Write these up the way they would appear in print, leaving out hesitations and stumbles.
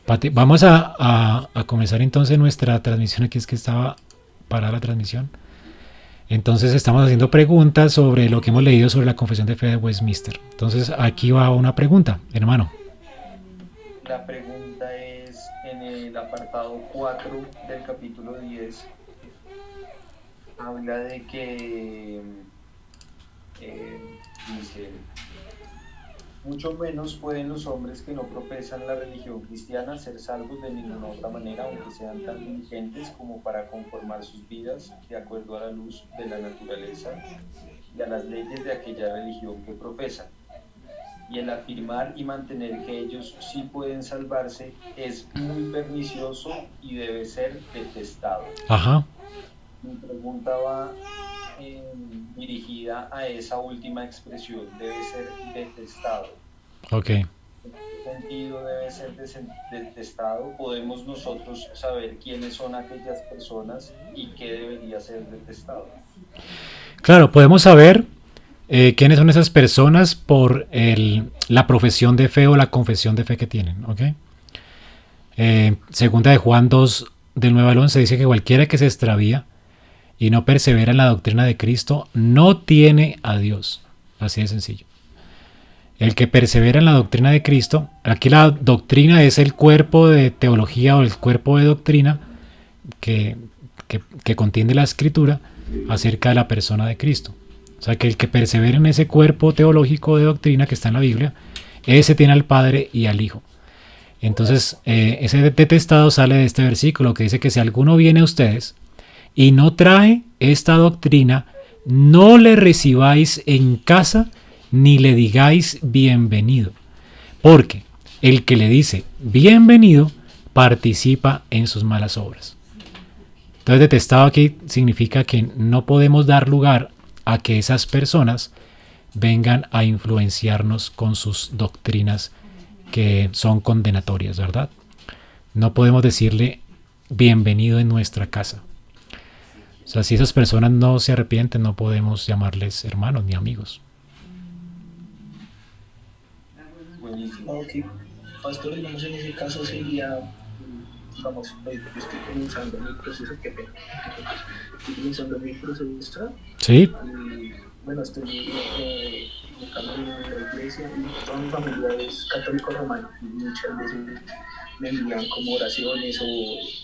Pati, vamos a comenzar entonces nuestra transmisión. Aquí es que estaba para la transmisión. Entonces estamos haciendo preguntas sobre lo que hemos leído sobre la Confesión de Fe de Westminster. Entonces aquí va una pregunta, hermano. La pregunta es en el apartado 4 del capítulo 10. Habla de que dice, mucho menos pueden los hombres que no profesan la religión cristiana ser salvos de ninguna otra manera, aunque sean tan diligentes como para conformar sus vidas de acuerdo a la luz de la naturaleza y a las leyes de aquella religión que profesan. Y el afirmar y mantener que ellos sí pueden salvarse es muy pernicioso y debe ser detestado. Ajá. Mi pregunta va dirigida a esa última expresión, debe ser detestado. Ok. ¿En qué sentido debe ser detestado? ¿Podemos nosotros saber quiénes son aquellas personas y qué debería ser detestado? Claro, podemos saber quiénes son esas personas por la profesión de fe o la confesión de fe que tienen. ¿Ok? Segunda de Juan 2, del 9 al 11, dice que cualquiera que se extravía y no persevera en la doctrina de Cristo no tiene a Dios. Así de sencillo. El que persevera en la doctrina de Cristo, aquí la doctrina es el cuerpo de teología o el cuerpo de doctrina que contiene la escritura acerca de la persona de Cristo. O sea que el que persevera en ese cuerpo teológico de doctrina que está en la Biblia, ese tiene al Padre y al Hijo. Entonces, ese detestado sale de este versículo que dice que si alguno viene a ustedes y no trae esta doctrina, no le recibáis en casa ni le digáis bienvenido. Porque el que le dice bienvenido participa en sus malas obras. Entonces, detestado aquí significa que no podemos dar lugar a que esas personas vengan a influenciarnos con sus doctrinas que son condenatorias, ¿verdad? No podemos decirle bienvenido en nuestra casa. O sea, si esas personas no se arrepienten, no podemos llamarles hermanos ni amigos. Buenísimo. Ok, pastor, digamos en ese caso sería, vamos, yo estoy comenzando mi proceso, qué pena, estoy comenzando mi proceso ¿Sí? y bueno, estoy en camino de la iglesia y toda mi familia es católico romano y muchas veces me envían como oraciones o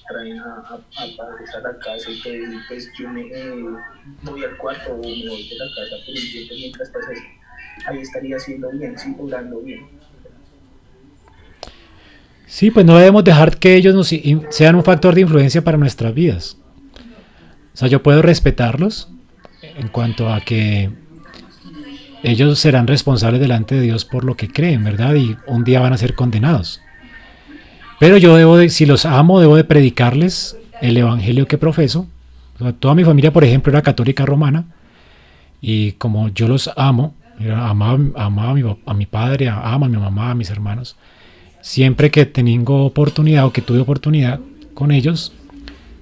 traen a padres a la casa y todo, y pues yo me voy al cuarto o me voy de la casa por un tiempo mientras pasa eso. Ahí estaría haciendo bien, sí, orando bien. Sí, pues no debemos dejar que ellos sean un factor de influencia para nuestras vidas. O sea, yo puedo respetarlos en cuanto a que ellos serán responsables delante de Dios por lo que creen, ¿verdad? Y un día van a ser condenados. Pero yo si los amo, debo de predicarles el evangelio que profeso. O sea, toda mi familia, por ejemplo, era católica romana. Y como yo los amo, amaba a mi padre, amo a mi mamá, a mis hermanos. Siempre que tengo oportunidad o que tuve oportunidad con ellos,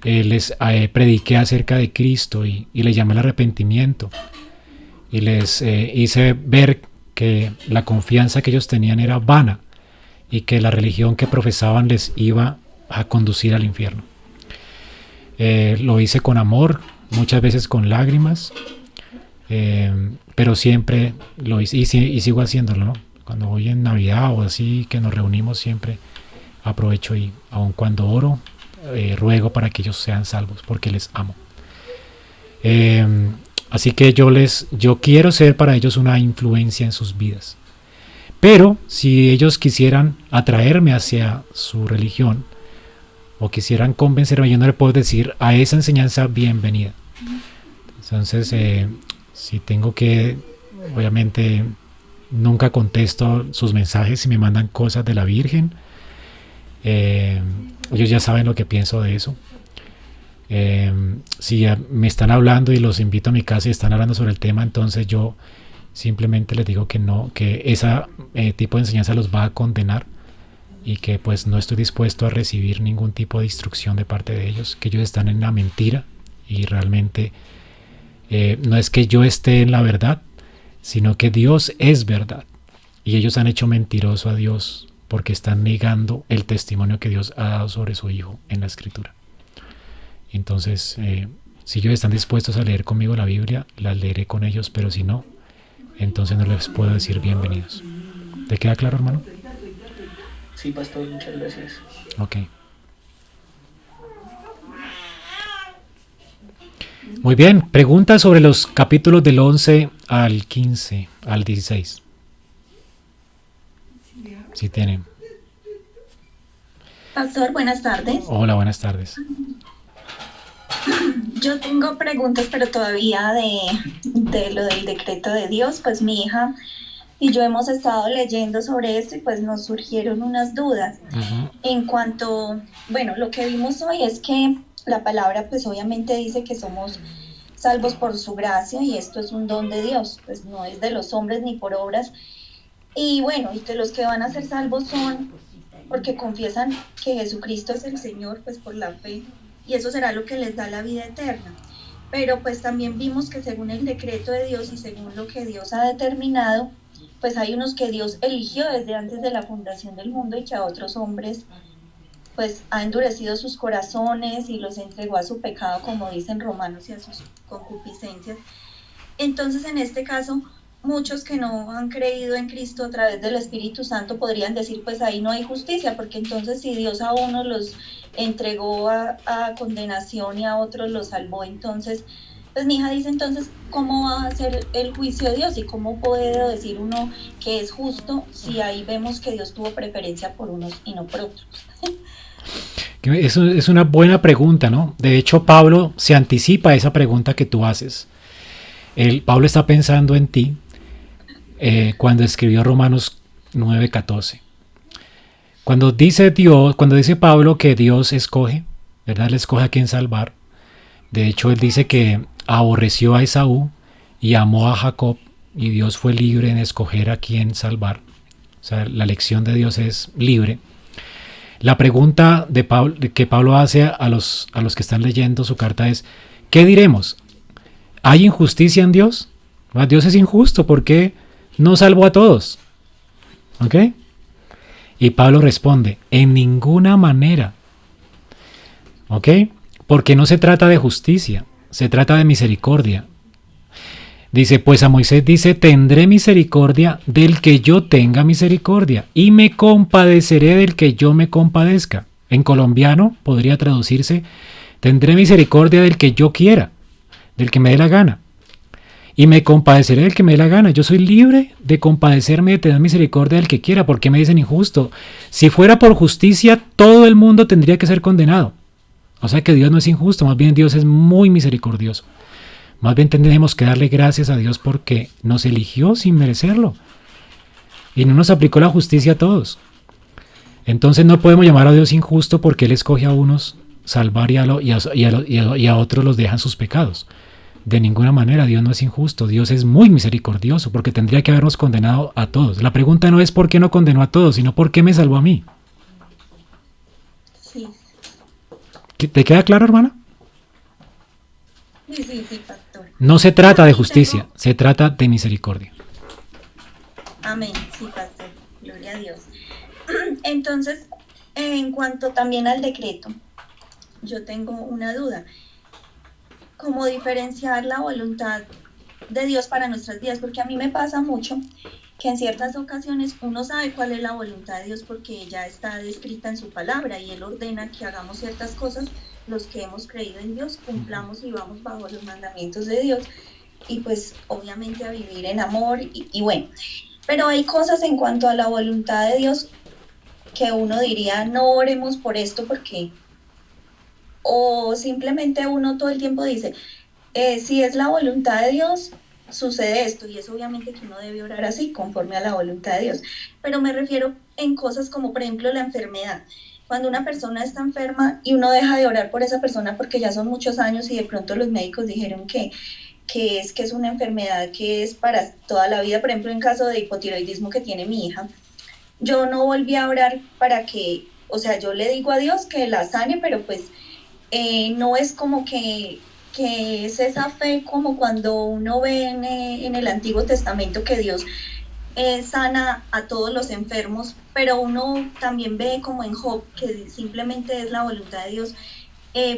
les prediqué acerca de Cristo y les llamé al arrepentimiento. Y les hice ver que la confianza que ellos tenían era vana y que la religión que profesaban les iba a conducir al infierno. Lo hice con amor, muchas veces con lágrimas, pero siempre lo hice y sigo haciéndolo, ¿no? Cuando voy en Navidad o así que nos reunimos siempre aprovecho y aun cuando oro, ruego para que ellos sean salvos porque les amo. Así que yo quiero ser para ellos una influencia en sus vidas. Pero si ellos quisieran atraerme hacia su religión o quisieran convencerme, yo no le puedo decir a esa enseñanza bienvenida. Entonces, si tengo que, obviamente, nunca contesto sus mensajes si me mandan cosas de la Virgen. Ellos ya saben lo que pienso de eso. Si me están hablando y los invito a mi casa y están hablando sobre el tema, entonces yo simplemente les digo que no, que ese tipo de enseñanza los va a condenar y que pues no estoy dispuesto a recibir ningún tipo de instrucción de parte de ellos, que ellos están en la mentira y realmente no es que yo esté en la verdad, sino que Dios es verdad y ellos han hecho mentiroso a Dios porque están negando el testimonio que Dios ha dado sobre su Hijo en la Escritura. Entonces, si ellos están dispuestos a leer conmigo la Biblia, la leeré con ellos, pero si no, entonces no les puedo decir bienvenidos. ¿Te queda claro, hermano? Sí, pastor, muchas gracias. Ok. Muy bien, preguntas sobre los capítulos del 11 al 15, al 16. Si tienen. Pastor, buenas tardes. Hola, buenas tardes. Yo tengo preguntas, pero todavía de lo del decreto de Dios. Pues mi hija y yo hemos estado leyendo sobre esto y pues nos surgieron unas dudas. En cuanto, bueno, lo que vimos hoy es que la palabra pues obviamente dice que somos salvos por su gracia y esto es un don de Dios, pues no es de los hombres ni por obras. Y bueno, y que los que van a ser salvos son porque confiesan que Jesucristo es el Señor, pues por la fe, y eso será lo que les da la vida eterna. Pero pues también vimos que según el decreto de Dios y según lo que Dios ha determinado, pues hay unos que Dios eligió desde antes de la fundación del mundo y que a otros hombres pues ha endurecido sus corazones y los entregó a su pecado, como dicen Romanos, y a sus concupiscencias. Entonces, en este caso, muchos que no han creído en Cristo a través del Espíritu Santo podrían decir, pues ahí no hay justicia, porque entonces si Dios a unos los entregó a condenación y a otros los salvó, entonces, pues mi hija dice, entonces, ¿cómo va a ser el juicio de Dios? ¿Y cómo puede decir uno que es justo si ahí vemos que Dios tuvo preferencia por unos y no por otros? Eso es una buena pregunta, ¿no? De hecho, Pablo se anticipa a esa pregunta que tú haces. Pablo está pensando en ti cuando escribió Romanos 9:14. Cuando dice Pablo que Dios escoge, ¿verdad? Él escoge a quien salvar. De hecho, él dice que aborreció a Esaú y amó a Jacob, y Dios fue libre en escoger a quien salvar. O sea, la elección de Dios es libre. La pregunta que Pablo hace a los que están leyendo su carta es, ¿qué diremos? ¿Hay injusticia en Dios? Dios es injusto, ¿por qué no salvó a todos? ¿Ok? Y Pablo responde, en ninguna manera. ¿Ok? Porque no se trata de justicia, se trata de misericordia. Dice, pues a Moisés dice, tendré misericordia del que yo tenga misericordia y me compadeceré del que yo me compadezca. En colombiano podría traducirse, tendré misericordia del que yo quiera, del que me dé la gana. Y me compadeceré del que me dé la gana. Yo soy libre de compadecerme, de tener misericordia del que quiera. ¿Por qué me dicen injusto? Si fuera por justicia, todo el mundo tendría que ser condenado. O sea que Dios no es injusto, más bien Dios es muy misericordioso. Más bien tendremos que darle gracias a Dios porque nos eligió sin merecerlo. Y no nos aplicó la justicia a todos. Entonces no podemos llamar a Dios injusto porque Él escoge a unos salvar y a otros los dejan sus pecados. De ninguna manera, Dios no es injusto. Dios es muy misericordioso porque tendría que habernos condenado a todos. La pregunta no es por qué no condenó a todos, sino por qué me salvó a mí. Sí. ¿Te queda claro, hermana? Sí, pastor. No se trata de justicia, se trata de misericordia. Amén, sí, pastor. Gloria a Dios. Entonces, en cuanto también al decreto, yo tengo una duda. ¿Cómo diferenciar la voluntad de Dios para nuestras vidas? Porque a mí me pasa mucho que en ciertas ocasiones uno sabe cuál es la voluntad de Dios porque ya está descrita en su palabra y Él ordena que hagamos ciertas cosas, los que hemos creído en Dios, cumplamos y vamos bajo los mandamientos de Dios y pues obviamente a vivir en amor y bueno, pero hay cosas en cuanto a la voluntad de Dios que uno diría no oremos por esto porque, o simplemente uno todo el tiempo dice, si es la voluntad de Dios, sucede esto, y es obviamente que uno debe orar así, conforme a la voluntad de Dios, pero me refiero en cosas como por ejemplo la enfermedad. Cuando una persona está enferma y uno deja de orar por esa persona porque ya son muchos años y de pronto los médicos dijeron que es una enfermedad que es para toda la vida, por ejemplo en caso de hipotiroidismo que tiene mi hija, yo no volví a orar para que, o sea, yo le digo a Dios que la sane, pero pues no es como que es esa fe como cuando uno ve en el Antiguo Testamento que Dios sana a todos los enfermos, pero uno también ve como en Job que simplemente es la voluntad de Dios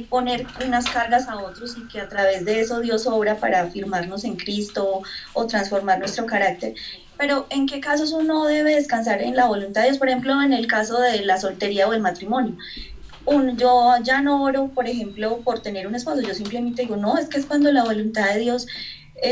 poner unas cargas a otros y que a través de eso Dios obra para afirmarnos en Cristo o transformar nuestro carácter. Pero ¿en qué casos uno debe descansar en la voluntad de Dios? Por ejemplo, en el caso de la soltería o el matrimonio. Yo ya no oro, por ejemplo, por tener un esposo, yo simplemente digo, no, es que es cuando la voluntad de Dios,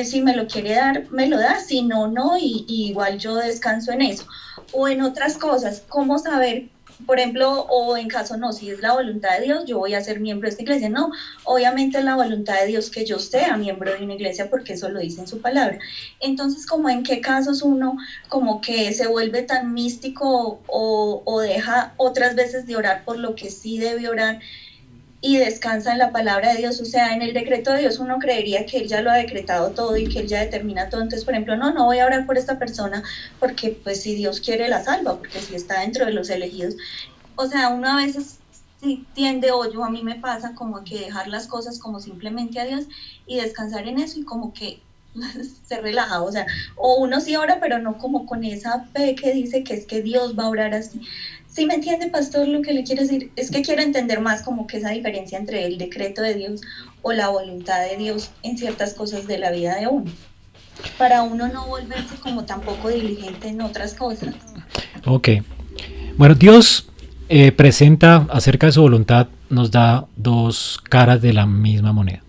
si me lo quiere dar, me lo da, si no, no, y igual yo descanso en eso. O en otras cosas, ¿cómo saber? Por ejemplo, o en caso no, si es la voluntad de Dios, yo voy a ser miembro de esta iglesia. No, obviamente es la voluntad de Dios que yo sea miembro de una iglesia porque eso lo dice en su palabra. Entonces, como en qué casos uno como que se vuelve tan místico o deja otras veces de orar por lo que sí debe orar y descansa en la palabra de Dios. O sea, en el decreto de Dios uno creería que Él ya lo ha decretado todo y que Él ya determina todo. Entonces, por ejemplo, no voy a orar por esta persona porque pues si Dios quiere la salva, porque si está dentro de los elegidos. O sea, uno a veces sí tiende, o yo a mí me pasa como que dejar las cosas como simplemente a Dios y descansar en eso y como que se relaja, o sea, o uno sí ora, pero no como con esa fe que dice que es que Dios va a orar así. ¿Sí me entiende, pastor, lo que le quiero decir? Es que quiero entender más como que esa diferencia entre el decreto de Dios o la voluntad de Dios en ciertas cosas de la vida de uno, para uno no volverse como tampoco diligente en otras cosas. Ok. Bueno, Dios presenta acerca de su voluntad, nos da dos caras de la misma moneda.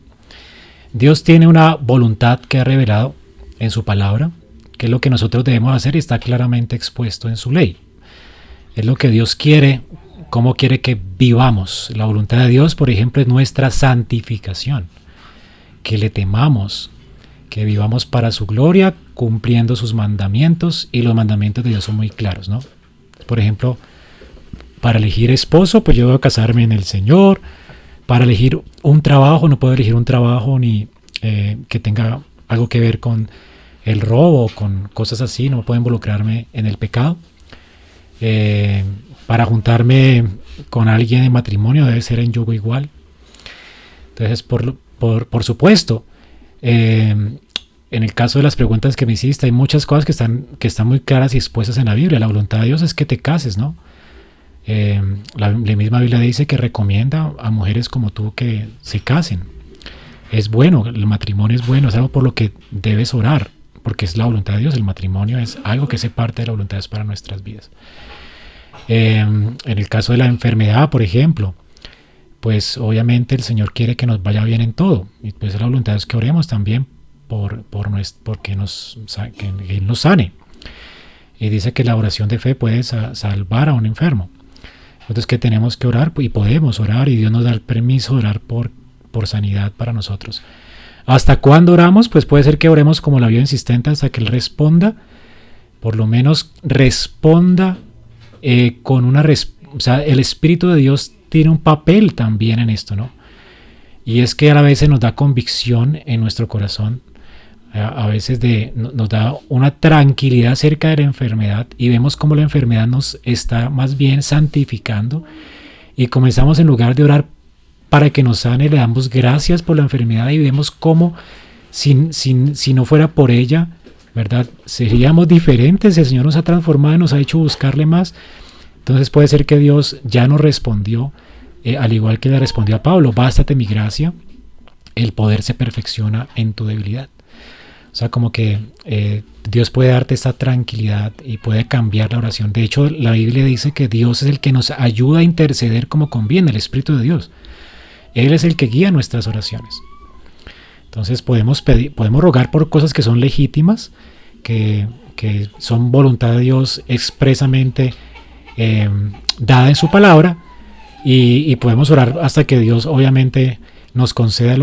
Dios tiene una voluntad que ha revelado en su palabra, que es lo que nosotros debemos hacer y está claramente expuesto en su ley. Es lo que Dios quiere, cómo quiere que vivamos. La voluntad de Dios, por ejemplo, es nuestra santificación, que le temamos, que vivamos para su gloria, cumpliendo sus mandamientos, y los mandamientos de Dios son muy claros, ¿no? Por ejemplo, para elegir esposo, pues yo debo casarme en el Señor. Para elegir un trabajo, no puedo elegir un trabajo ni que tenga algo que ver con el robo, con cosas así, no puedo involucrarme en el pecado. Para juntarme con alguien en matrimonio debe ser en yugo igual. Entonces, por supuesto, en el caso de las preguntas que me hiciste, hay muchas cosas que están muy claras y expuestas en la Biblia. La voluntad de Dios es que te cases, ¿no? La misma Biblia dice que recomienda a mujeres como tú que se casen. Es bueno, el matrimonio es bueno, es algo por lo que debes orar, porque es la voluntad de Dios. El matrimonio es algo que hace parte de la voluntad de Dios para nuestras vidas. En el caso de la enfermedad, por ejemplo, pues obviamente el Señor quiere que nos vaya bien en todo, y pues la voluntad es que oremos también porque Él nos sane. Y dice que la oración de fe puede salvar a un enfermo. Entonces que tenemos que orar, y podemos orar, y Dios nos da el permiso de orar por sanidad para nosotros. ¿Hasta cuándo oramos? Pues puede ser que oremos como la vida insistente hasta que Él responda, por lo menos responda con una o sea, el Espíritu de Dios tiene un papel también en esto, ¿no? Y es que a veces nos da convicción en nuestro corazón, a veces nos da una tranquilidad acerca de la enfermedad, y vemos cómo la enfermedad nos está más bien santificando, y comenzamos, en lugar de orar para que nos sane, le damos gracias por la enfermedad, y vemos cómo si no fuera por ella, ¿verdad?, seríamos diferentes. El Señor nos ha transformado y nos ha hecho buscarle más. Entonces puede ser que Dios ya nos respondió, al igual que le respondió a Pablo: bástate mi gracia, el poder se perfecciona en tu debilidad. O sea, como que Dios puede darte esta tranquilidad y puede cambiar la oración. De hecho, la Biblia dice que Dios es el que nos ayuda a interceder como conviene, el Espíritu de Dios. Él es el que guía nuestras oraciones. Entonces podemos rogar por cosas que son legítimas, que son voluntad de Dios expresamente dada en su palabra, y podemos orar hasta que Dios obviamente nos conceda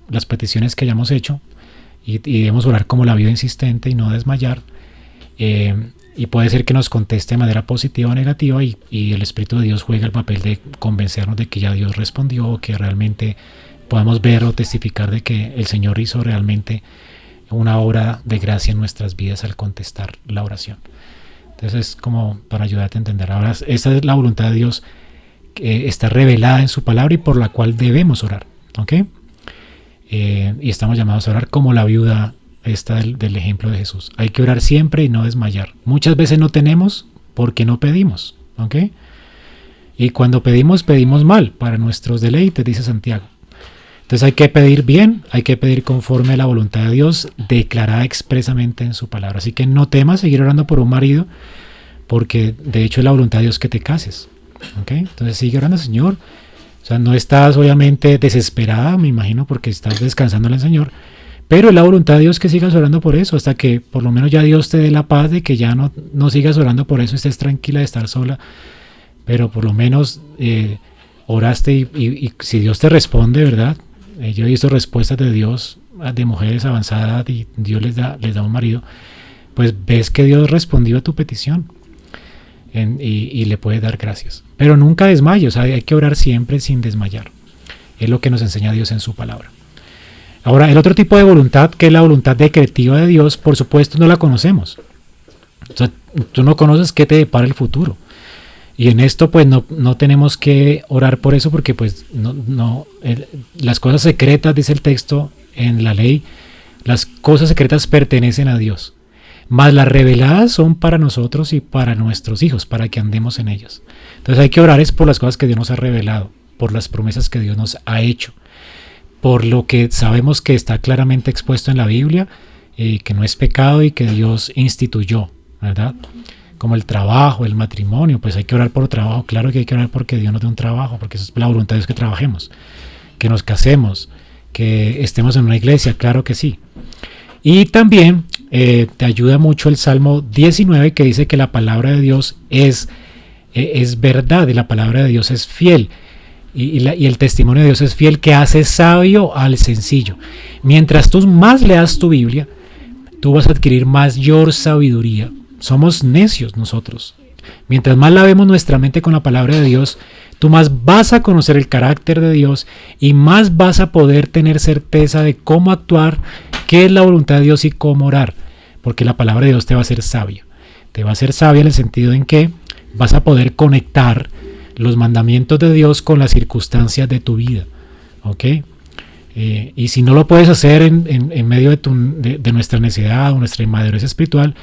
las peticiones que hayamos hecho, y debemos orar como la vida insistente y no desmayar, y puede ser que nos conteste de manera positiva o negativa, y el Espíritu de Dios juega el papel de convencernos de que ya Dios respondió, o que realmente podamos ver o testificar de que el Señor hizo realmente una obra de gracia en nuestras vidas al contestar la oración. Entonces es como para ayudarte a entender. Ahora, esa es la voluntad de Dios que está revelada en su palabra y por la cual debemos orar, ¿ok? Y estamos llamados a orar como la viuda esta del ejemplo de Jesús. Hay que orar siempre y no desmayar. Muchas veces no tenemos porque no pedimos, ¿ok? Y cuando pedimos, pedimos mal para nuestros deleites, dice Santiago. Entonces hay que pedir bien, hay que pedir conforme a la voluntad de Dios declarada expresamente en su palabra. Así que no temas seguir orando por un marido, porque de hecho es la voluntad de Dios que te cases. ¿Okay? Entonces sigue orando, Señor. O sea, no estás obviamente desesperada, me imagino, porque estás descansando en el Señor, pero es la voluntad de Dios que sigas orando por eso, hasta que por lo menos ya Dios te dé la paz de que ya no sigas orando por eso, estés tranquila de estar sola, pero por lo menos oraste y si Dios te responde, ¿verdad? Yo he visto respuestas de Dios de mujeres avanzadas y Dios les da un marido, pues ves que Dios respondió a tu petición y le puedes dar gracias. Pero nunca desmayes, o sea, hay que orar siempre sin desmayar. Es lo que nos enseña Dios en su palabra. Ahora, el otro tipo de voluntad, que es la voluntad decretiva de Dios, por supuesto no la conocemos. O sea, tú no conoces qué te depara el futuro. Y en esto pues no tenemos que orar por eso, porque pues las cosas secretas, dice el texto en la ley, las cosas secretas pertenecen a Dios, mas las reveladas son para nosotros y para nuestros hijos, para que andemos en ellas. Entonces hay que orar es por las cosas que Dios nos ha revelado, por las promesas que Dios nos ha hecho, por lo que sabemos que está claramente expuesto en la Biblia, que no es pecado y que Dios instituyó, ¿verdad? Como el trabajo, el matrimonio, pues hay que orar por trabajo. Claro que hay que orar porque Dios nos dé un trabajo, porque eso es la voluntad de Dios, que trabajemos, que nos casemos, que estemos en una iglesia, claro que sí. Y también te ayuda mucho el Salmo 19, que dice que la palabra de Dios es verdad y la palabra de Dios es fiel. Y el testimonio de Dios es fiel, que hace sabio al sencillo. Mientras tú más leas tu Biblia, tú vas a adquirir mayor sabiduría. Somos necios nosotros. Mientras más lavemos nuestra mente con la palabra de Dios, tú más vas a conocer el carácter de Dios y más vas a poder tener certeza de cómo actuar, qué es la voluntad de Dios y cómo orar. Porque la palabra de Dios te va a hacer sabia. Te va a hacer sabia en el sentido en que vas a poder conectar los mandamientos de Dios con las circunstancias de tu vida. ¿Ok? Y si no lo puedes hacer en medio de nuestra necedad o nuestra inmadurez espiritual,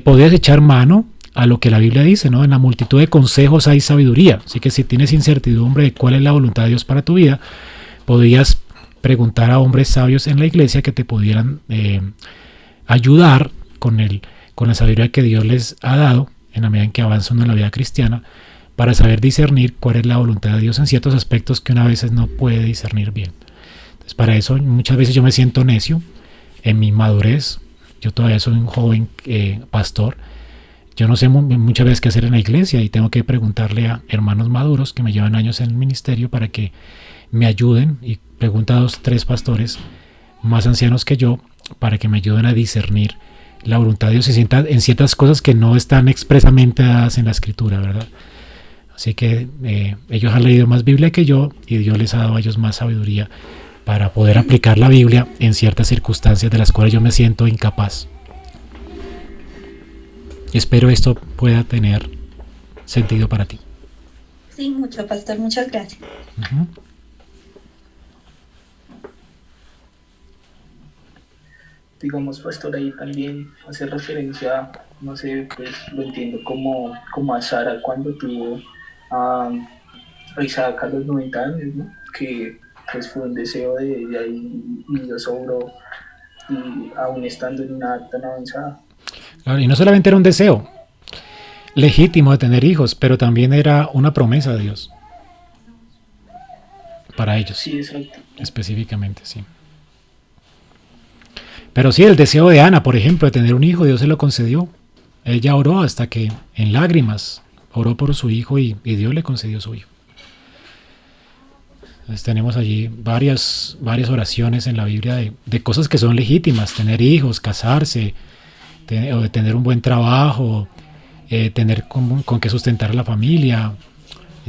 podrías echar mano a lo que la Biblia dice, ¿no? En la multitud de consejos hay sabiduría. Así que si tienes incertidumbre de cuál es la voluntad de Dios para tu vida, podrías preguntar a hombres sabios en la iglesia que te pudieran ayudar con la sabiduría que Dios les ha dado en la medida en que avanzan en la vida cristiana, para saber discernir cuál es la voluntad de Dios en ciertos aspectos que una a veces no puede discernir bien. Entonces, para eso muchas veces yo me siento necio en mi madurez. Yo todavía soy un joven pastor. Yo no sé muchas veces qué hacer en la iglesia y tengo que preguntarle a hermanos maduros que me llevan años en el ministerio para que me ayuden, y pregunto a 2, 3 pastores más ancianos que yo para que me ayuden a discernir la voluntad de Dios en ciertas cosas que no están expresamente dadas en la Escritura, ¿verdad? Así que ellos han leído más Biblia que yo y Dios les ha dado a ellos más sabiduría para poder aplicar la Biblia en ciertas circunstancias de las cuales yo me siento incapaz. Espero esto pueda tener sentido para ti. Sí, mucho, pastor, muchas gracias. Uh-huh. Digamos, pastor, ahí también hace referencia, no sé, pues lo entiendo como a Sara cuando tuvo a Isaac a los 90 años, ¿no? Que pues fue un deseo de ella y Dios obró, y aún estando en una edad tan avanzada. Claro, y no solamente era un deseo legítimo de tener hijos, pero también era una promesa de Dios para ellos. Sí, exacto. Específicamente, sí. Pero sí, el deseo de Ana, por ejemplo, de tener un hijo, Dios se lo concedió. Ella oró hasta que en lágrimas oró por su hijo y Dios le concedió su hijo. Entonces tenemos allí varias oraciones en la Biblia de cosas que son legítimas: tener hijos, casarse, tener un buen trabajo, tener con qué sustentar a la familia,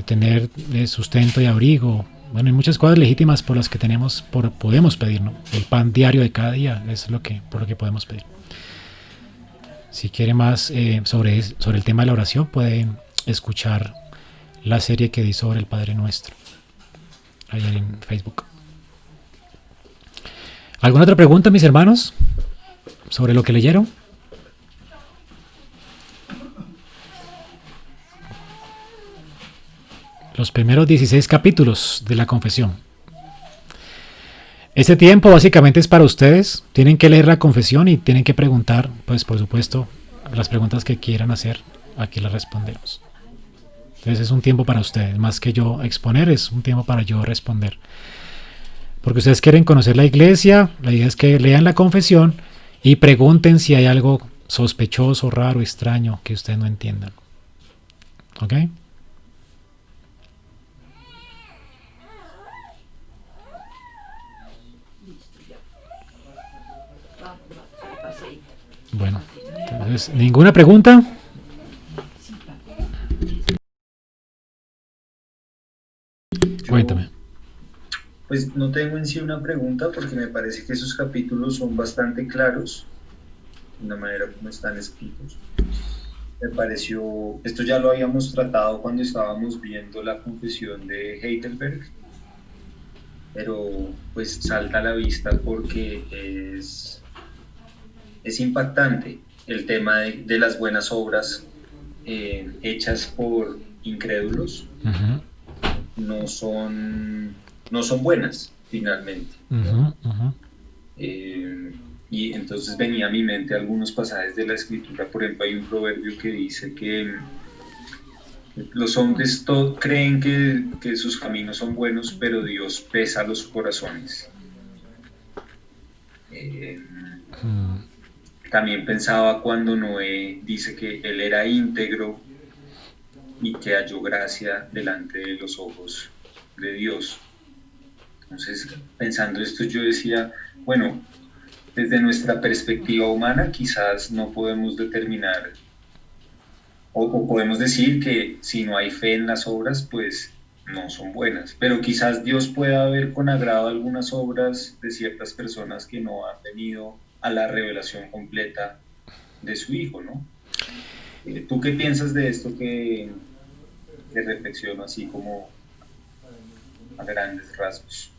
tener sustento y abrigo. Bueno, hay muchas cosas legítimas por las que podemos pedir, ¿no? El pan diario de cada día es por lo que podemos pedir. Si quiere más sobre el tema de la oración, pueden escuchar la serie que di sobre el Padre Nuestro ahí en Facebook. ¿Alguna otra pregunta, mis hermanos? sobre lo que leyeron? Los primeros 16 capítulos de la confesión. Este tiempo básicamente es para ustedes. Tienen que leer la confesión y tienen que preguntar, pues por supuesto, las preguntas que quieran hacer. Aquí las respondemos. Entonces es un tiempo para ustedes. Más que yo exponer, es un tiempo para yo responder. Porque ustedes quieren conocer la iglesia. La idea es que lean la confesión y pregunten si hay algo sospechoso, raro, extraño que ustedes no entiendan. ¿Ok? Bueno, entonces, ¿ninguna pregunta? Cuéntame. Pues no tengo en sí una pregunta porque me parece que esos capítulos son bastante claros de la manera como están escritos. Me pareció, esto ya lo habíamos tratado cuando estábamos viendo la confesión de Heidelberg, pero pues salta a la vista porque es impactante el tema de las buenas obras hechas por incrédulos. Uh-huh. No son buenas finalmente. Uh-huh, uh-huh. Y entonces venía a mi mente algunos pasajes de la escritura. Por ejemplo, hay un proverbio que dice que los hombres creen que sus caminos son buenos, pero Dios pesa los corazones. También pensaba cuando Noé dice que él era íntegro y que halló gracia delante de los ojos de Dios. Entonces, pensando esto, yo decía, bueno, desde nuestra perspectiva humana quizás no podemos determinar o podemos decir que si no hay fe en las obras, pues no son buenas, pero quizás Dios pueda ver con agrado algunas obras de ciertas personas que no han venido a la revelación completa de su Hijo, ¿no? ¿Tú qué piensas de esto que reflexiono así como a grandes rasgos?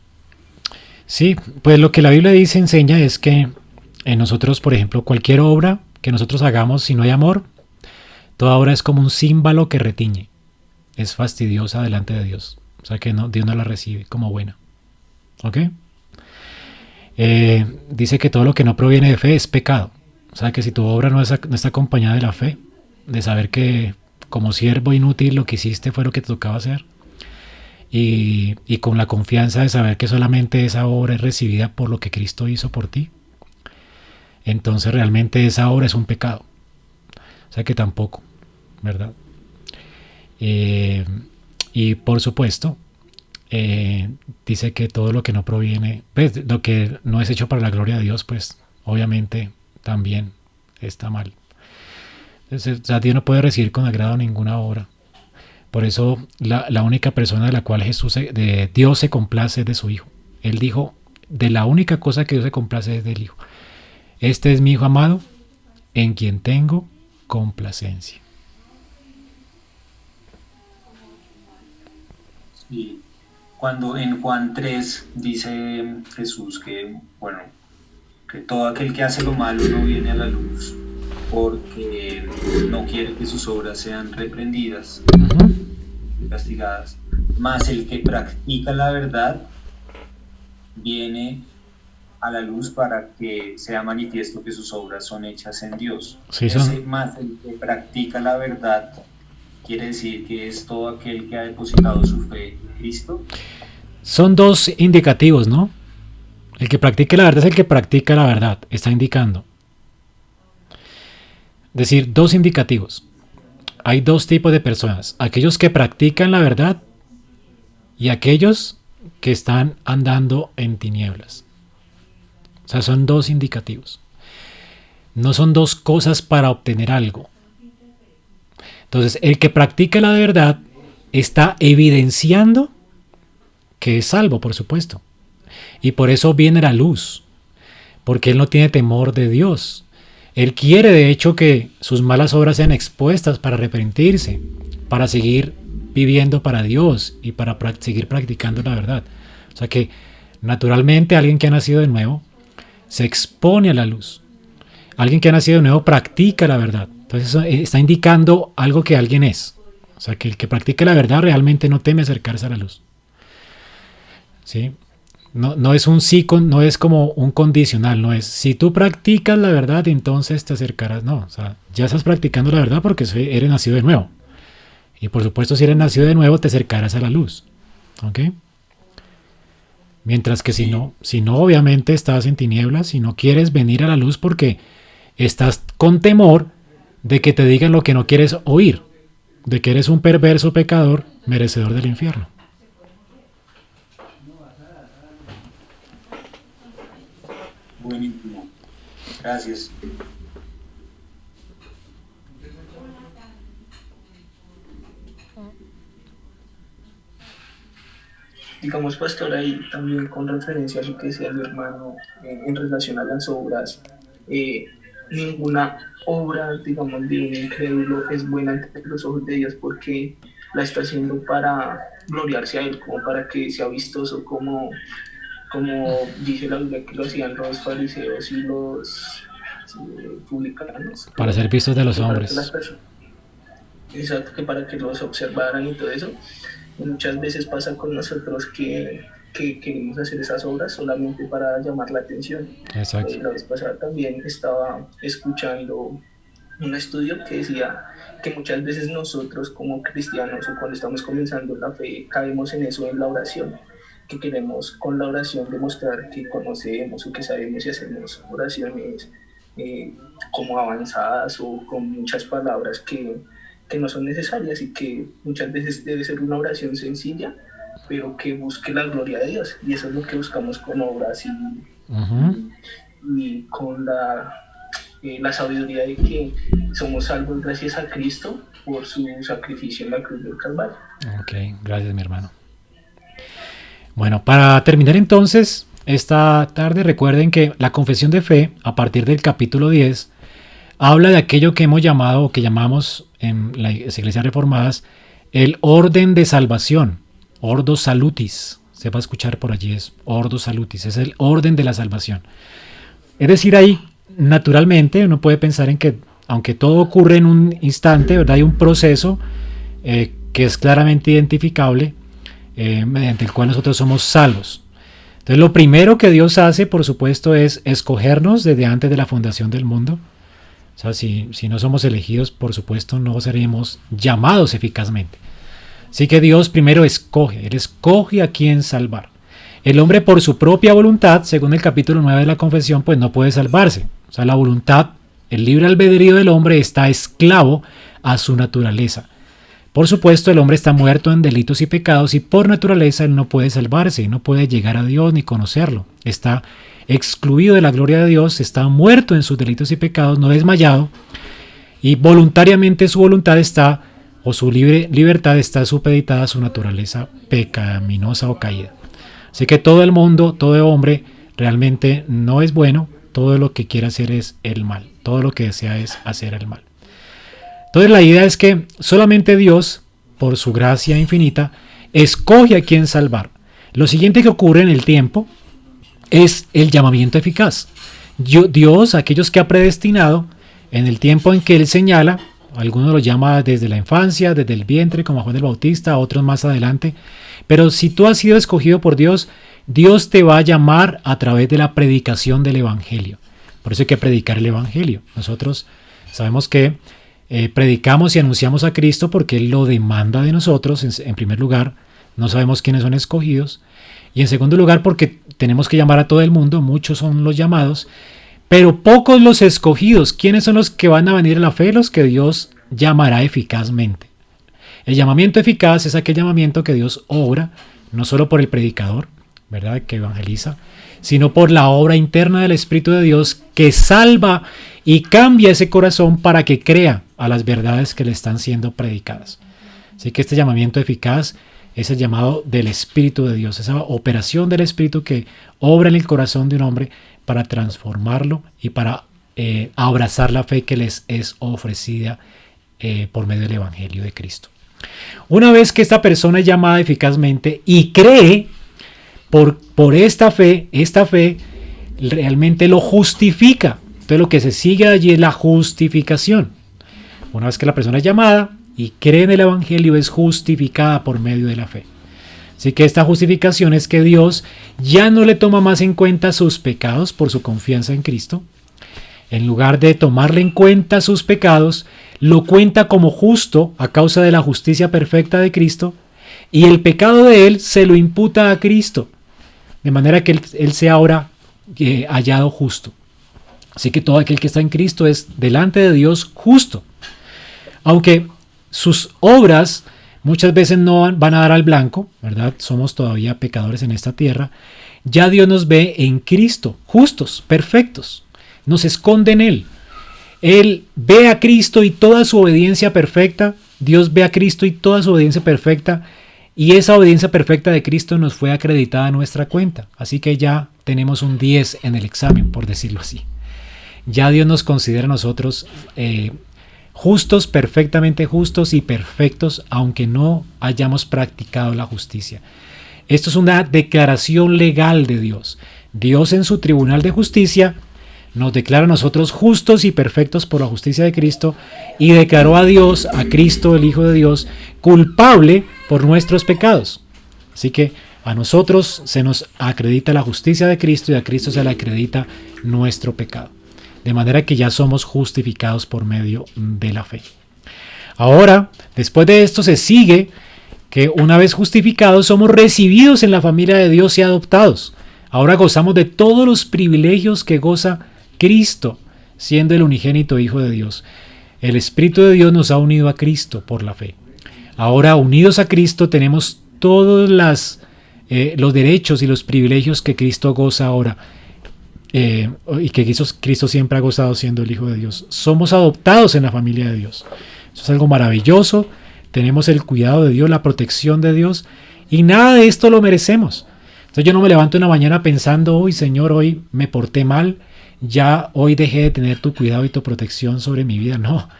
Sí, pues lo que la Biblia dice, enseña es que en nosotros, por ejemplo, cualquier obra que nosotros hagamos, si no hay amor, toda obra es como un címbalo que retiñe. Es fastidiosa delante de Dios. O sea que Dios no la recibe como buena. ¿Ok? Dice que todo lo que no proviene de fe es pecado. O sea que si tu obra no está acompañada de la fe, de saber que como siervo inútil lo que hiciste fue lo que te tocaba hacer, y con la confianza de saber que solamente esa obra es recibida por lo que Cristo hizo por ti, entonces realmente esa obra es un pecado. O sea que tampoco, ¿verdad? Y por supuesto, dice que todo lo que no proviene, pues lo que no es hecho para la gloria de Dios, pues obviamente también está mal. Entonces, o sea, Dios no puede recibir con agrado ninguna obra. Por eso la única persona de la cual Dios se complace es de su Hijo. Él dijo, de la única cosa que Dios se complace es del Hijo. Este es mi Hijo amado, en quien tengo complacencia. Sí. Cuando en Juan 3 dice Jesús que, bueno, que todo aquel que hace lo malo no viene a la luz porque no quiere que sus obras sean reprendidas, castigadas, más el que practica la verdad viene a la luz para que sea manifiesto que sus obras son hechas en Dios. Sí, más el que practica la verdad quiere decir que es todo aquel que ha depositado su fe en Cristo. Son dos indicativos, ¿no? El que practique la verdad es el que practica la verdad, está indicando. Es decir, dos indicativos. Hay dos tipos de personas, aquellos que practican la verdad y aquellos que están andando en tinieblas. O sea, son dos indicativos. No son dos cosas para obtener algo. Entonces, el que practica la verdad está evidenciando que es salvo, por supuesto. Y por eso viene la luz, porque él no tiene temor de Dios. Él quiere, de hecho, que sus malas obras sean expuestas para arrepentirse, para seguir viviendo para Dios y para seguir practicando la verdad. O sea que, naturalmente, alguien que ha nacido de nuevo se expone a la luz. Alguien que ha nacido de nuevo practica la verdad. Entonces eso está indicando algo que alguien es. O sea, que el que practique la verdad realmente no teme acercarse a la luz. ¿Sí? No es un sí, no es como un condicional, no es si tú practicas la verdad entonces te acercarás, no, o sea, ya estás practicando la verdad porque eres nacido de nuevo. Y por supuesto si eres nacido de nuevo te acercarás a la luz. ¿Ok? Mientras que si no obviamente estás en tinieblas y no quieres venir a la luz porque estás con temor de que te digan lo que no quieres oír, de que eres un perverso pecador merecedor del infierno. Buenísimo. Gracias. Digamos, pastor, ahí también con referencia a lo que decía mi hermano en relación a las obras, ninguna obra, digamos, de un incrédulo es buena ante los ojos de Dios porque la está haciendo para gloriarse a Él, como para que sea vistoso, como dice la Biblia que lo hacían los fariseos y los publicanos. Para ser vistos de los hombres. Exacto, que para que los observaran y todo eso. Y muchas veces pasa con nosotros que queremos hacer esas obras solamente para llamar la atención. Exacto. La vez pasada también estaba escuchando un estudio que decía que muchas veces nosotros como cristianos o cuando estamos comenzando la fe caemos en eso, en la oración, que queremos con la oración demostrar que conocemos o que sabemos y hacemos oraciones como avanzadas o con muchas palabras que no son necesarias y que muchas veces debe ser una oración sencilla, pero que busque la gloria de Dios. Y eso es lo que buscamos con obras y con la sabiduría de que somos salvos gracias a Cristo por su sacrificio en la cruz del Calvario. Ok, gracias mi hermano. Bueno, para terminar entonces, esta tarde recuerden que la confesión de fe, a partir del capítulo 10, habla de aquello que hemos llamado o que llamamos en las iglesias reformadas el orden de salvación, ordo salutis. Se va a escuchar por allí, es ordo salutis, es el orden de la salvación. Es decir, ahí naturalmente uno puede pensar en que aunque todo ocurre en un instante, ¿verdad? Hay un proceso que es claramente identificable mediante el cual nosotros somos salvos. Entonces lo primero que Dios hace, por supuesto, es escogernos desde antes de la fundación del mundo. O sea, si no somos elegidos, por supuesto, no seremos llamados eficazmente. Así que Dios primero escoge, Él escoge a quién salvar. El hombre por su propia voluntad, según el capítulo 9 de la confesión, pues no puede salvarse. O sea, la voluntad, el libre albedrío del hombre está esclavo a su naturaleza. Por supuesto, el hombre está muerto en delitos y pecados y por naturaleza él no puede salvarse, no puede llegar a Dios ni conocerlo. Está excluido de la gloria de Dios, está muerto en sus delitos y pecados, no desmayado, y voluntariamente su voluntad está, o su libertad está supeditada a su naturaleza pecaminosa o caída. Así que todo el mundo, todo hombre realmente no es bueno, todo lo que quiere hacer es el mal, todo lo que desea es hacer el mal. Entonces la idea es que solamente Dios, por su gracia infinita, escoge a quién salvar. Lo siguiente que ocurre en el tiempo es el llamamiento eficaz. Dios, aquellos que ha predestinado, en el tiempo en que Él señala, algunos lo llama desde la infancia, desde el vientre, como a Juan el Bautista, otros más adelante, pero si tú has sido escogido por Dios, Dios te va a llamar a través de la predicación del Evangelio. Por eso hay que predicar el Evangelio. Nosotros sabemos que predicamos y anunciamos a Cristo porque Él lo demanda de nosotros, en primer lugar. No sabemos quiénes son escogidos. Y en segundo lugar porque tenemos que llamar a todo el mundo, muchos son los llamados, pero pocos los escogidos. ¿Quiénes son los que van a venir a la fe? Los que Dios llamará eficazmente. El llamamiento eficaz es aquel llamamiento que Dios obra, no solo por el predicador, ¿verdad?, que evangeliza, sino por la obra interna del Espíritu de Dios que salva y cambia ese corazón para que crea a las verdades que le están siendo predicadas. Así que este llamamiento eficaz es el llamado del Espíritu de Dios, esa operación del Espíritu que obra en el corazón de un hombre para transformarlo y para abrazar la fe que les es ofrecida por medio del Evangelio de Cristo. Una vez que esta persona es llamada eficazmente y cree por esta fe realmente lo justifica. Entonces lo que se sigue allí es la justificación. Una vez que la persona es llamada y cree en el Evangelio, es justificada por medio de la fe. Así que esta justificación es que Dios ya no le toma más en cuenta sus pecados por su confianza en Cristo. En lugar de tomarle en cuenta sus pecados, lo cuenta como justo a causa de la justicia perfecta de Cristo, y el pecado de él se lo imputa a Cristo, de manera que él sea ahora hallado justo. Así que todo aquel que está en Cristo es delante de Dios justo. Aunque sus obras muchas veces no van a dar al blanco, ¿verdad? Somos todavía pecadores en esta tierra. Ya Dios nos ve en Cristo, justos, perfectos. Nos esconde en Él. Él ve a Cristo y toda su obediencia perfecta. Dios ve a Cristo y toda su obediencia perfecta. Y esa obediencia perfecta de Cristo nos fue acreditada a nuestra cuenta. Así que ya tenemos un 10 en el examen, por decirlo así. Ya Dios nos considera a nosotros justos, perfectamente justos y perfectos, aunque no hayamos practicado la justicia. Esto es una declaración legal de Dios. Dios en su tribunal de justicia nos declara a nosotros justos y perfectos por la justicia de Cristo, y declaró a Dios, a Cristo, el Hijo de Dios, culpable por nuestros pecados. Así que a nosotros se nos acredita la justicia de Cristo y a Cristo se le acredita nuestro pecado. De manera que ya somos justificados por medio de la fe. Ahora, después de esto se sigue que una vez justificados somos recibidos en la familia de Dios y adoptados. Ahora gozamos de todos los privilegios que goza Cristo, siendo el unigénito Hijo de Dios. El Espíritu de Dios nos ha unido a Cristo por la fe. Ahora, unidos a Cristo, tenemos todos los derechos y los privilegios que Cristo goza ahora. Y que Cristo siempre ha gozado siendo el Hijo de Dios. Somos adoptados en la familia de Dios. Eso es algo maravilloso. Tenemos el cuidado de Dios, la protección de Dios, y nada de esto lo merecemos. Entonces yo no me levanto una mañana pensando, uy Señor, hoy me porté mal, ya hoy dejé de tener tu cuidado y tu protección sobre mi vida. No,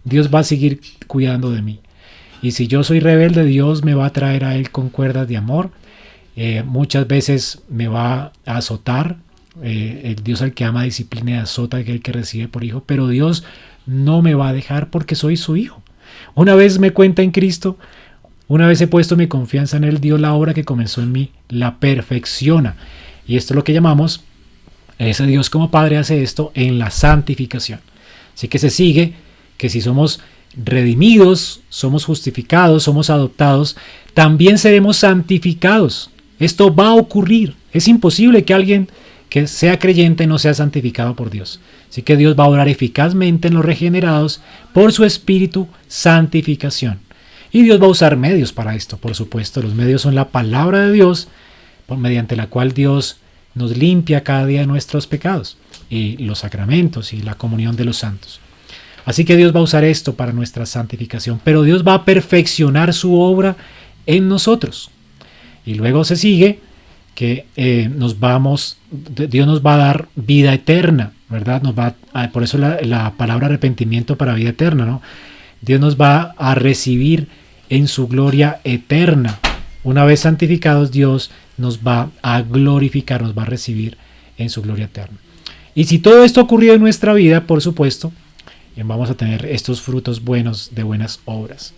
Dios va a seguir cuidando de mí. Y si yo soy rebelde, Dios me va a traer a Él con cuerdas de amor. Muchas veces me va a azotar. El Dios al que ama disciplina y azota a aquel que recibe por hijo, pero Dios no me va a dejar porque soy su hijo. Una vez me cuenta en Cristo, una vez he puesto mi confianza en Él, Dios la obra que comenzó en mí la perfecciona. Y esto es lo que llamamos, ese Dios como Padre hace esto en la santificación. Así que se sigue que si somos redimidos, somos justificados, somos adoptados, también seremos santificados. Esto va a ocurrir. Es imposible que alguien que sea creyente no sea santificado por Dios. Así que Dios va a obrar eficazmente en los regenerados por su Espíritu santificación. Y Dios va a usar medios para esto, por supuesto. Los medios son la palabra de Dios, mediante la cual Dios nos limpia cada día de nuestros pecados, y los sacramentos y la comunión de los santos. Así que Dios va a usar esto para nuestra santificación, pero Dios va a perfeccionar su obra en nosotros. Y luego se sigue que Dios nos va a dar vida eterna, ¿verdad? Por eso la palabra arrepentimiento para vida eterna, ¿no? Dios nos va a recibir en su gloria eterna. Una vez santificados, Dios nos va a glorificar, nos va a recibir en su gloria eterna. Y si todo esto ocurrió en nuestra vida, por supuesto, vamos a tener estos frutos buenos de buenas obras.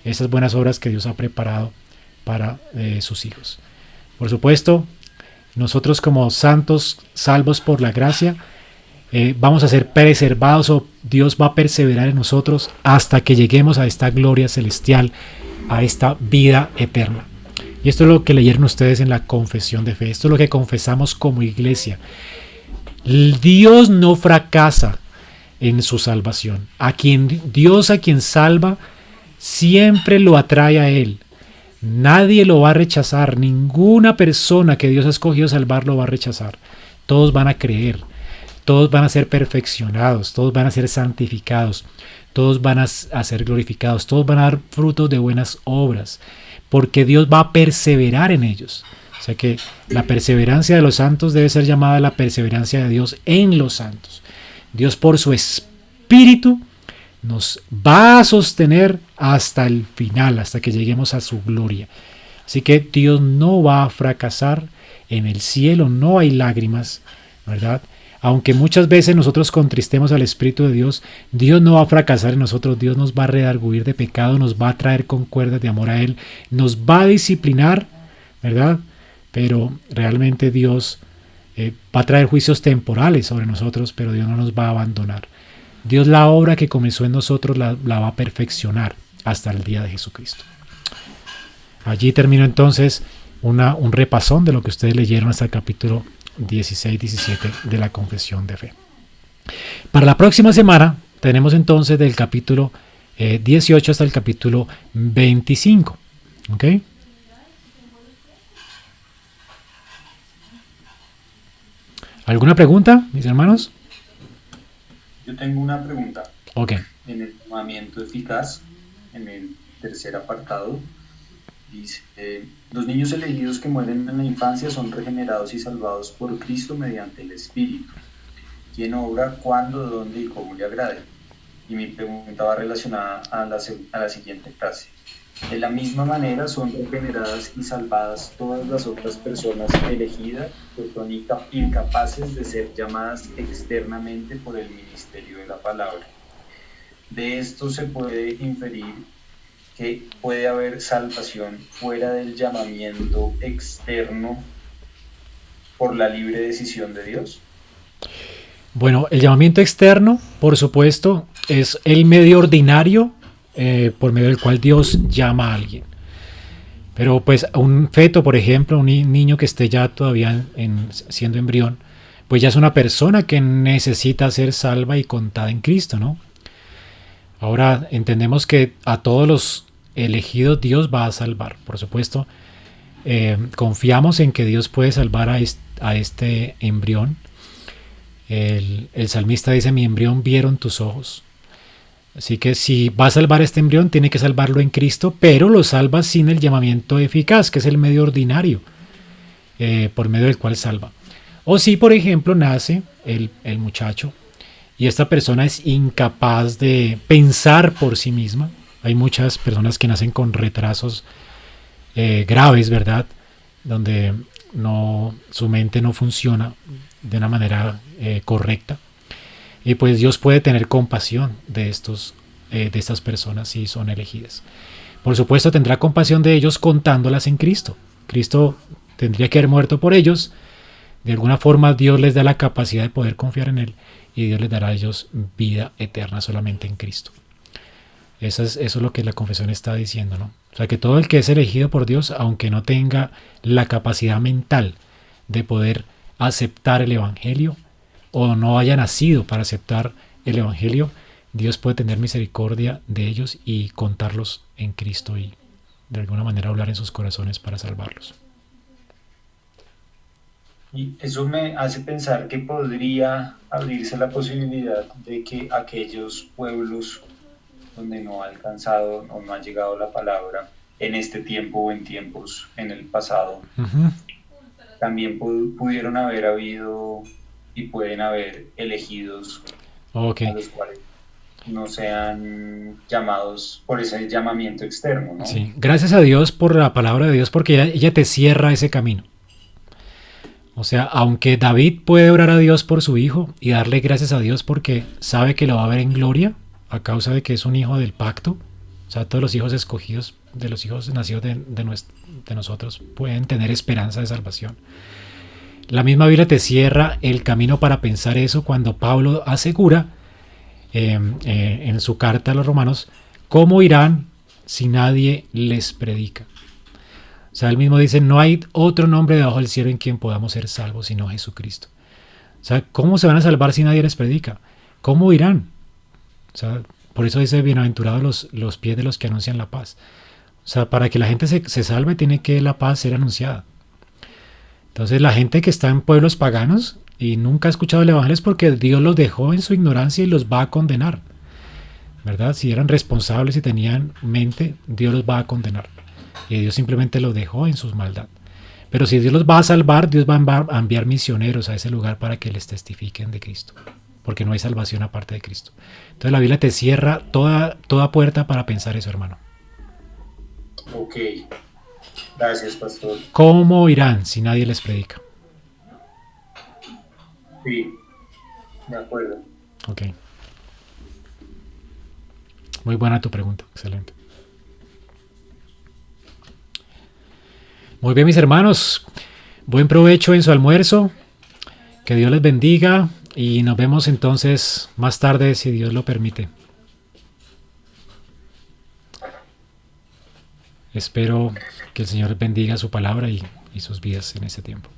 Esas buenas obras que Dios ha preparado para sus hijos. Por supuesto, nosotros como santos, salvos por la gracia, vamos a ser preservados, o Dios va a perseverar en nosotros hasta que lleguemos a esta gloria celestial, a esta vida eterna. Y esto es lo que leyeron ustedes en la confesión de fe. Esto es lo que confesamos como iglesia. Dios no fracasa en su salvación. Dios a quien salva siempre lo atrae a Él. Nadie lo va a rechazar. Ninguna persona que Dios ha escogido salvar lo va a rechazar. Todos van a creer. Todos van a ser perfeccionados. Todos van a ser santificados. Todos van a ser glorificados. Todos van a dar frutos de buenas obras. Porque Dios va a perseverar en ellos. O sea que la perseverancia de los santos debe ser llamada la perseverancia de Dios en los santos. Dios por su Espíritu nos va a sostener hasta el final, hasta que lleguemos a su gloria. Así que Dios no va a fracasar en el cielo, no hay lágrimas, ¿verdad? Aunque muchas veces nosotros contristemos al Espíritu de Dios, Dios no va a fracasar en nosotros, Dios nos va a redarguir de pecado, nos va a traer con cuerdas de amor a Él, nos va a disciplinar, ¿verdad? Pero realmente Dios va a traer juicios temporales sobre nosotros, pero Dios no nos va a abandonar. Dios la obra que comenzó en nosotros la va a perfeccionar hasta el día de Jesucristo. Allí termino entonces un repasón de lo que ustedes leyeron hasta el capítulo 16-17 de la Confesión de Fe. Para la próxima semana tenemos entonces del capítulo 18 hasta el capítulo 25. ¿Ok? ¿Alguna pregunta, mis hermanos? Yo tengo una pregunta. Ok. En el llamamiento eficaz, en el tercer apartado, dice, los niños elegidos que mueren en la infancia son regenerados y salvados por Cristo mediante el Espíritu, quien obra cuándo, dónde y cómo le agrade. Y mi pregunta va relacionada a la siguiente frase. De la misma manera son regeneradas y salvadas todas las otras personas elegidas que son incapaces de ser llamadas externamente por el ministerio de la palabra. De esto se puede inferir que puede haber salvación fuera del llamamiento externo por la libre decisión de Dios. Bueno, el llamamiento externo, por supuesto, es el medio ordinario por medio del cual Dios llama a alguien. Pero pues un feto, por ejemplo, un niño que esté ya todavía siendo embrión, pues ya es una persona que necesita ser salva y contada en Cristo, ¿no? Ahora entendemos que a todos los elegidos Dios va a salvar, por supuesto. Confiamos en que Dios puede salvar a este embrión. El salmista dice: mi embrión vieron tus ojos. Así que si va a salvar a este embrión, tiene que salvarlo en Cristo, pero lo salva sin el llamamiento eficaz, que es el medio ordinario por medio del cual salva. O si, por ejemplo, nace el muchacho y esta persona es incapaz de pensar por sí misma. Hay muchas personas que nacen con retrasos graves, ¿verdad? Donde su mente no funciona de una manera correcta. Y pues Dios puede tener compasión de estas personas si son elegidas. Por supuesto tendrá compasión de ellos contándolas en Cristo. Cristo tendría que haber muerto por ellos. De alguna forma Dios les da la capacidad de poder confiar en Él y Dios les dará a ellos vida eterna solamente en Cristo. Eso es lo que la confesión está diciendo, ¿no? O sea, que todo el que es elegido por Dios, aunque no tenga la capacidad mental de poder aceptar el Evangelio, o no haya nacido para aceptar el Evangelio, Dios puede tener misericordia de ellos y contarlos en Cristo y de alguna manera hablar en sus corazones para salvarlos. Y eso me hace pensar que podría abrirse la posibilidad de que aquellos pueblos donde no ha alcanzado o no ha llegado la palabra en este tiempo o en tiempos en el pasado, también pudieron haber habido y pueden haber elegidos a los cuales no sean llamados por ese llamamiento externo, ¿no? Sí, gracias a Dios por la palabra de Dios, porque ella te cierra ese camino. O sea, aunque David puede orar a Dios por su hijo y darle gracias a Dios porque sabe que lo va a ver en gloria a causa de que es un hijo del pacto, o sea, todos los hijos escogidos, de los hijos nacidos de nosotros, pueden tener esperanza de salvación. La misma Biblia te cierra el camino para pensar eso cuando Pablo asegura en su carta a los romanos: ¿cómo irán si nadie les predica? O sea, él mismo dice: no hay otro nombre debajo del cielo en quien podamos ser salvos sino Jesucristo. O sea, ¿cómo se van a salvar si nadie les predica? ¿Cómo irán? O sea, por eso dice: bienaventurados los pies de los que anuncian la paz. O sea, para que la gente se salve tiene que la paz ser anunciada. Entonces la gente que está en pueblos paganos y nunca ha escuchado el Evangelio es porque Dios los dejó en su ignorancia y los va a condenar, ¿verdad? Si eran responsables y tenían mente, Dios los va a condenar. Y Dios simplemente los dejó en su maldad. Pero si Dios los va a salvar, Dios va a enviar misioneros a ese lugar para que les testifiquen de Cristo. Porque no hay salvación aparte de Cristo. Entonces la Biblia te cierra toda puerta para pensar eso, hermano. Ok. Gracias, pastor. ¿Cómo irán si nadie les predica? Sí, De acuerdo. Ok. Muy buena tu pregunta, excelente. Muy bien, mis hermanos. Buen provecho en su almuerzo. Que Dios les bendiga y nos vemos entonces más tarde si Dios lo permite. Espero que el Señor bendiga su palabra y sus vidas en este tiempo.